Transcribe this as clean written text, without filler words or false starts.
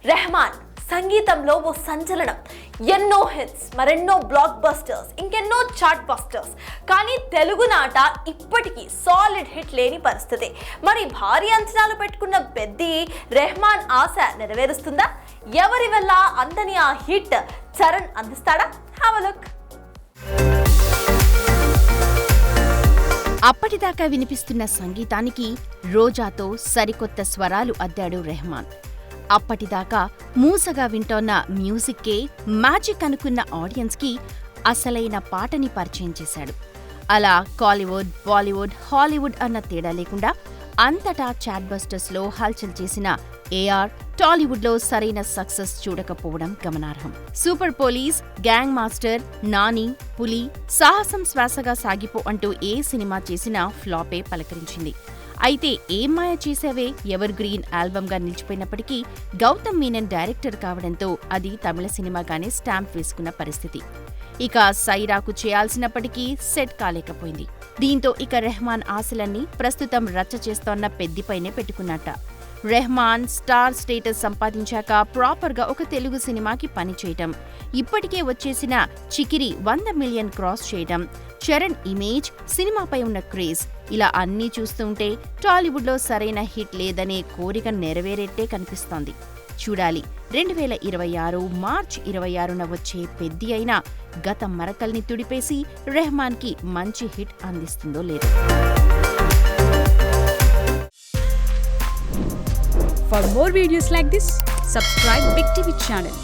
రెహమాన్ సంగీతంలో ఓ సంచలనం. ఎన్నో హిట్స్, మరెన్నో బ్లాక్ బస్టర్స్, ఇంకెన్నో చార్ట్ బస్టర్స్. కానీ తెలుగు నాట ఇప్పటికీ సాలిడ్ హిట్ లేని పరిస్థితి. మరి భారీ అంచనాలు పెట్టుకున్న పెద్ది రెహమాన్ ఆశ నెరవేరుస్తుందా? ఎవరి వల్ల అందని ఆ హిట్ చరణ్ అందిస్తాడా? Have a look. అప్పటిదాకా వినిపిస్తున్న సంగీతానికి రోజాతో సరికొత్త స్వరాలు అద్దాడు రెహమాన్. అప్పటిదాకా మూసగా వింటోన్న మ్యూజిక్కే మ్యాజిక్ అనుకున్న ఆడియన్స్కి అసలైన పాటని పరిచయం చేశాడు. అలా కాలీవుడ్, బాలీవుడ్, హాలీవుడ్ అన్న తేడా లేకుండా అంతటా చాట్ బస్టర్స్లో హల్చల్ చేసిన ఏఆర్ టాలీవుడ్లో సరైన సక్సెస్ చూడకపోవడం గమనార్హం. Super police, gang master, Nani, పులి, సాహసం శ్వాసగా సాగిపో అంటూ ఏ సినిమా చేసినా ఫ్లాపే పలకరించింది. అయితే ఏం మాయ చేసావే ఎవర్ గ్రీన్ ఆల్బమ్గా నిలిచిపోయినప్పటికీ గౌతమ్ మీనన్ డైరెక్టర్ కావడంతో అది తమిళ సినిమాగానే స్టాంప్ వేసుకున్న పరిస్థితి. ఇక సైరాకు చేయాల్సినప్పటికీ సెట్ కాలేకపోయింది. దీంతో ఇక రెహమాన్ ఆశలన్నీ ప్రస్తుతం రచ్చ చేస్తోన్న పెద్దిపైనే పెట్టుకున్నట్ట. రెహమాన్ స్టార్ స్టేటస్ సంపాదించాక ప్రాపర్గా ఒక తెలుగు సినిమాకి పనిచేయటం, ఇప్పటికే వచ్చేసిన చికిరి 100 మిలియన్ క్రాస్ చేయటం, చరణ్ ఇమేజ్, సినిమాపై ఉన్న క్రేజ్, ఇలా అన్నీ చూస్తుంటే టాలీవుడ్లో సరైన హిట్ లేదనే కోరిక నెరవేరేట్టే కనిపిస్తోంది. చూడాలి 2026 మార్చి 26న వచ్చే పెద్ది అయినా గత మరకల్ని తుడిపేసి రెహమాన్కి మంచి హిట్ అందిస్తుందో లేదో. For more videos like this, subscribe Big TV channel.